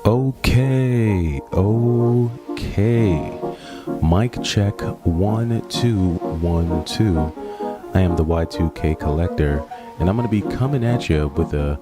Okay. Mic check 1 2 1 2. I am the Y2K collector, and I'm going to be coming at you with a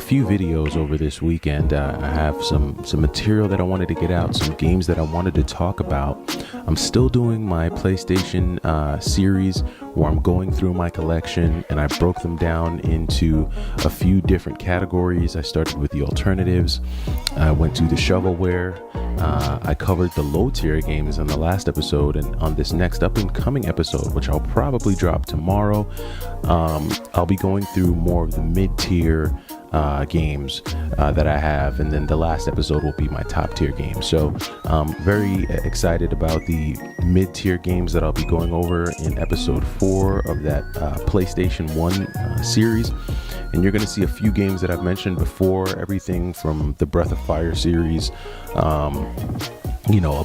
few videos over this weekend. I have some material that I wanted to get out, some games that I wanted to talk about. I'm still doing my PlayStation series where I'm going through my collection, and I broke them down into a few different categories. I started with the alternatives. I went to the shovelware. I covered the low tier games in the last episode, and on this next up and coming episode, which I'll probably drop tomorrow, I'll be going through more of the mid tier games that I have, and then the last episode will be my top tier games. So very excited about the mid tier games that I'll be going over in episode 4 of that PlayStation 1 series. And you're going to see a few games that I've mentioned before, everything from the Breath of Fire series, a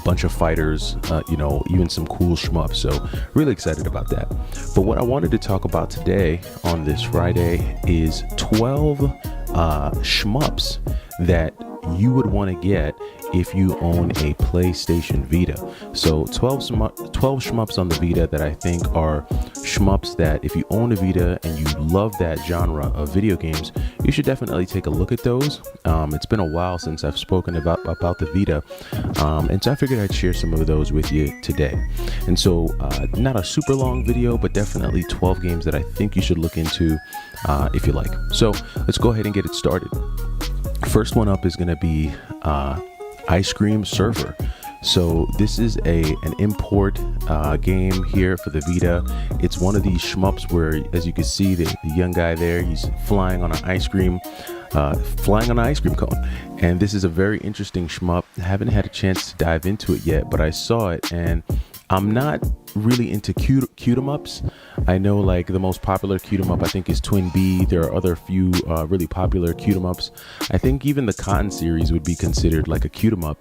bunch of fighters, even some cool shmups. So really excited about that. But what I wanted to talk about today on this Friday is 12 shmups that you would want to get if you own a PlayStation Vita. So 12 shmups on the Vita that I think are shmups that if you own a Vita and you love that genre of video games, you should definitely take a look at those. It's been a while since I've spoken about the Vita, and so I figured I'd share some of those with you today. And so not a super long video, but definitely 12 games that I think you should look into if you like. So let's go ahead and get it started. First one up is going to be Ice Cream Surfer. So this is an import game here for the Vita. It's one of these shmups where, as you can see, the young guy there, he's flying on an ice cream cone. And this is a very interesting shmup. I haven't had a chance to dive into it yet, but I saw it, and I'm not really into cute 'em ups. I know like the most popular cute 'em up I think is Twin B. There are other few really popular cute 'em ups. I think even the Cotton series would be considered like a cute 'em up.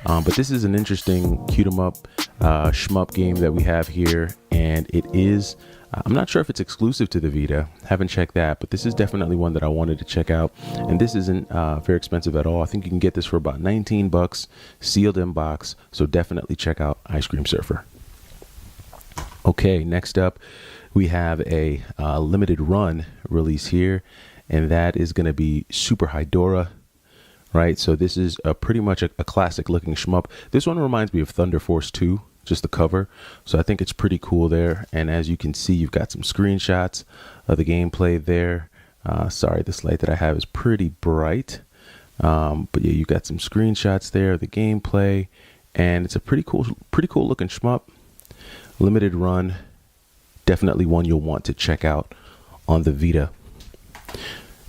But this is an interesting cute 'em up shmup game that we have here, and it is I'm not sure if it's exclusive to the Vita. Haven't checked that, but this is definitely one that I wanted to check out. And this isn't very expensive at all. I think you can get this for about $19, sealed in box. So definitely check out Ice Cream Surfer. Okay, next up, we have a limited run release here, and that is going to be Super Hydora, right? So this is pretty much a classic looking shmup. This one reminds me of Thunder Force 2, just the cover. So I think it's pretty cool there. And as you can see, you've got some screenshots of the gameplay there. Sorry, this light that I have is pretty bright. But yeah, you've got some screenshots there of the gameplay, and it's a pretty cool looking shmup. Limited run, definitely one you'll want to check out on the Vita.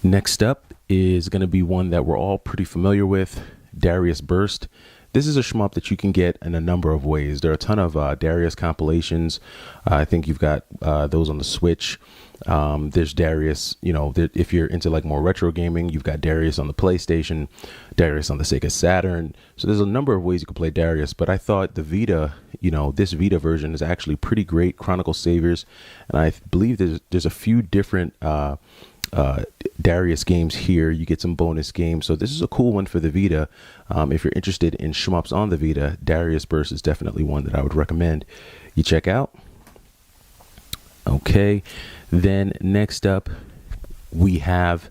Next up is going to be one that we're all pretty familiar with, Darius Burst. This is a shmup that you can get in a number of ways. There are a ton of Darius compilations. I think you've got those on the Switch. There's Darius, if you're into like more retro gaming, you've got Darius on the PlayStation, Darius on the Sega Saturn. So there's a number of ways you can play Darius, but I thought the Vita, this Vita version is actually pretty great. Chronicle Saviors, and I believe there's a few different Darius games here. You get some bonus games, so this is a cool one for the Vita. If you're interested in shmups on the Vita, Darius Burst is definitely one that I would recommend you check out. Okay, then next up we have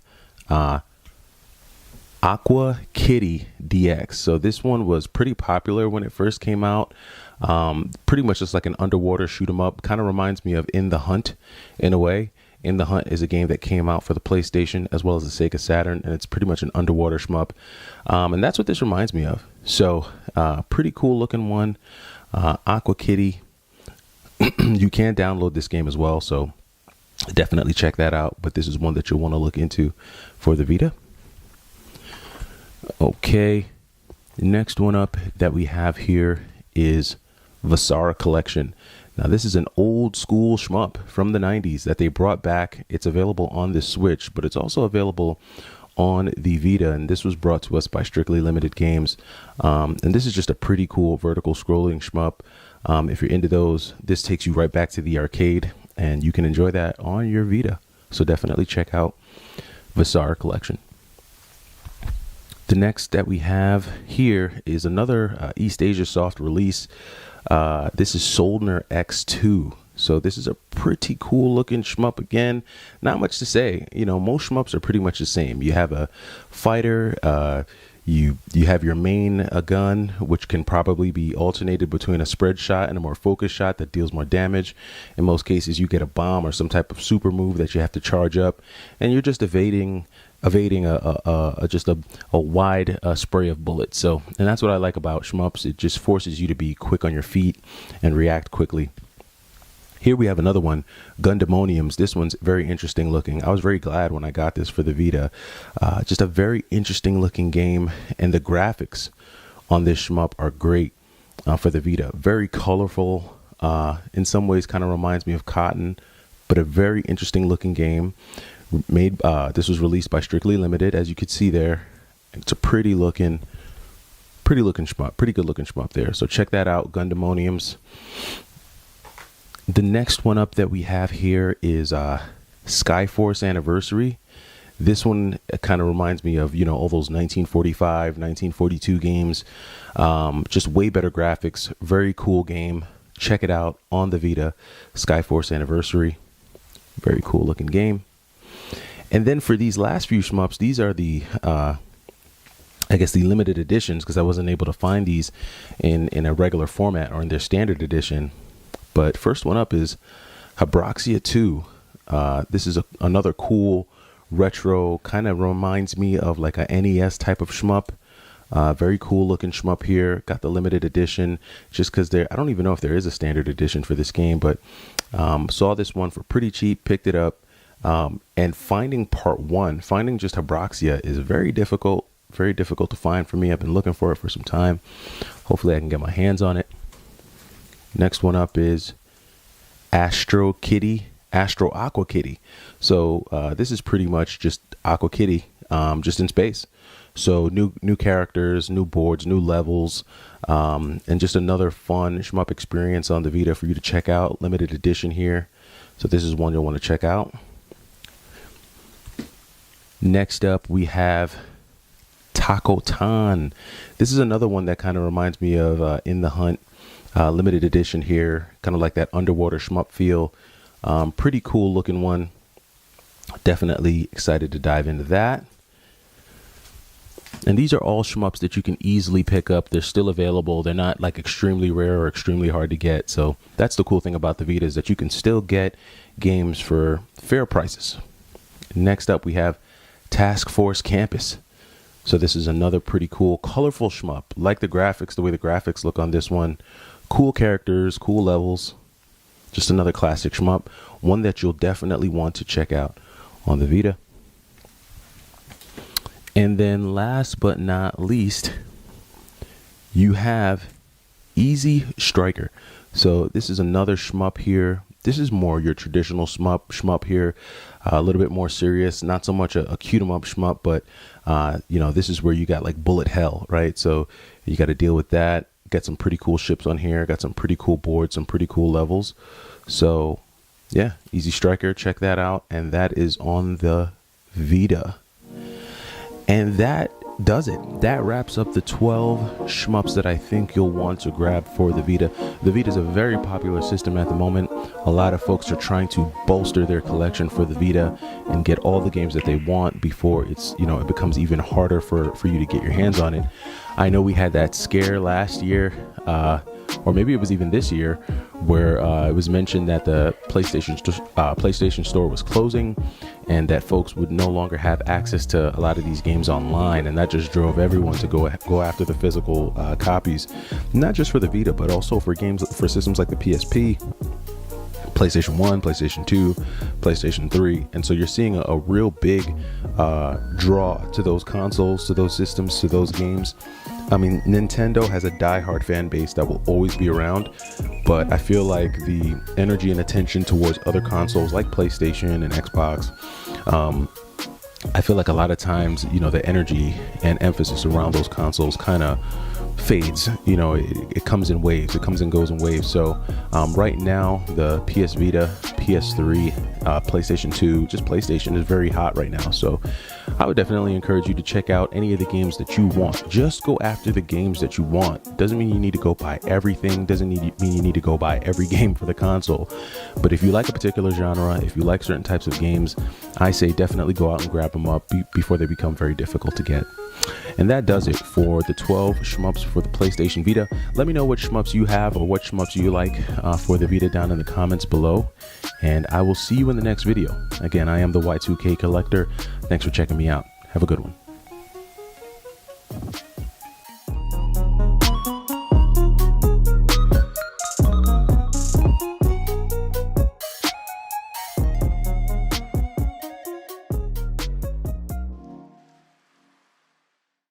Aqua Kitty DX. So this one was pretty popular when it first came out. Pretty much just like an underwater shoot 'em up. Kind of reminds me of In the Hunt in a way. In the Hunt is a game that came out for the PlayStation as well as the Sega Saturn, and it's pretty much an underwater shmup. And that's what this reminds me of. So pretty cool looking one. Aqua Kitty. You can download this game as well, so definitely check that out. But this is one that you'll want to look into for the Vita. Okay, next one up that we have here is Vasara Collection. Now this is an old school shmup from the 90s that they brought back. It's available on the Switch, but it's also available on the Vita, and this was brought to us by Strictly Limited Games. And this is just a pretty cool vertical scrolling shmup. If you're into those, this takes you right back to the arcade, and you can enjoy that on your Vita. So definitely check out Vasara Collection. The next that we have here is another East Asia soft release. This is Soldner X2. So this is a pretty cool looking shmup. Again, not much to say. You know, most shmups are pretty much the same. You have a fighter, you have your main gun, which can probably be alternated between a spread shot and a more focused shot that deals more damage. In most cases, you get a bomb or some type of super move that you have to charge up, and you're just evading a wide spray of bullets. So, and that's what I like about shmups. It just forces you to be quick on your feet and react quickly. Here we have another one, Gundamoniums. This one's very interesting looking. I was very glad when I got this for the Vita. Just a very interesting looking game, and the graphics on this shmup are great for the Vita. Very colorful. In some ways kind of reminds me of Cotton, but a very interesting looking game. This was released by Strictly Limited, as you could see there. It's a pretty looking shmup, pretty good looking shmup there. So check that out, Gundamoniums. The next one up that we have here is Skyforce Anniversary. This one kind of reminds me of, you know, all those 1945, 1942 games. Just way better graphics. Very cool game. Check it out on the Vita. Skyforce Anniversary. Very cool looking game. And then for these last few shmups, these are the, I guess, the limited editions, because I wasn't able to find these in a regular format or in their standard edition. But first one up is Habroxia 2. This is another cool retro, kind of reminds me of like a NES type of shmup. Very cool looking shmup here. Got the limited edition just because I don't even know if there is a standard edition for this game, but saw this one for pretty cheap, picked it up. And finding part one, finding just Habroxia is very difficult to find for me. I've been looking for it for some time. Hopefully I can get my hands on it. Next one up is Astro Aqua Kitty. So this is pretty much just Aqua Kitty, just in space. So new characters, new boards, new levels, and just another fun shmup experience on the Vita for you to check out. Limited edition here. So this is one you'll want to check out. Next up, we have Taco Tan. This is another one that kind of reminds me of In the Hunt. Limited edition here, kind of like that underwater shmup feel. Pretty cool looking one. Definitely excited to dive into that. And these are all shmups that you can easily pick up. They're still available. They're not like extremely rare or extremely hard to get. So that's the cool thing about the Vita, is that you can still get games for fair prices. Next up, we have Task Force Campus. So this is another pretty cool, colorful shmup. Like the graphics, the way the graphics look on this one. Cool characters, cool levels. Just another classic shmup. One that you'll definitely want to check out on the Vita. And then last but not least, you have Easy Striker. So this is another shmup here. This is more your traditional shmup here. A little bit more serious. Not so much a cute 'em up shmup, but you know, this is where you got like bullet hell, right? So you got to deal with that. Got some pretty cool ships on here. Got some pretty cool boards, some pretty cool levels. So yeah, Easy Striker, check that out. And that is on the Vita. And that does it. That wraps up the 12 shmups that I think you'll want to grab for the Vita. The Vita is a very popular system at the moment. A lot of folks are trying to bolster their collection for the Vita and get all the games that they want before it's, you know, it becomes even harder for you to get your hands on it. I know we had that scare last year, or maybe it was even this year, where it was mentioned that the PlayStation Store was closing and that folks would no longer have access to a lot of these games online, and that just drove everyone to go after the physical copies, not just for the Vita, but also for systems like the PSP, PlayStation 1, PlayStation 2, PlayStation 3. And so you're seeing a real big draw to those consoles, to those systems, to those games. I mean, Nintendo has a diehard fan base that will always be around, but I feel like the energy and attention towards other consoles like PlayStation and Xbox, I feel like a lot of times, you know, the energy and emphasis around those consoles kind of fades. You know, it comes in waves. It comes and goes in waves. So right now, the PS Vita, PS3, PlayStation 2, just PlayStation is very hot right now. So I would definitely encourage you to check out any of the games that you want. Just go after the games that you want. Doesn't mean you need to go buy everything. Doesn't mean you need to go buy every game for the console. But if you like a particular genre, if you like certain types of games, I say definitely go out and grab them up before they become very difficult to get. And that does it for the 12 shmups for the PlayStation Vita. Let me know what shmups you have or what shmups you like for the Vita down in the comments below. And I will see you in the next video. Again, I am the Y2K Collector. Thanks for checking me out. Have a good one.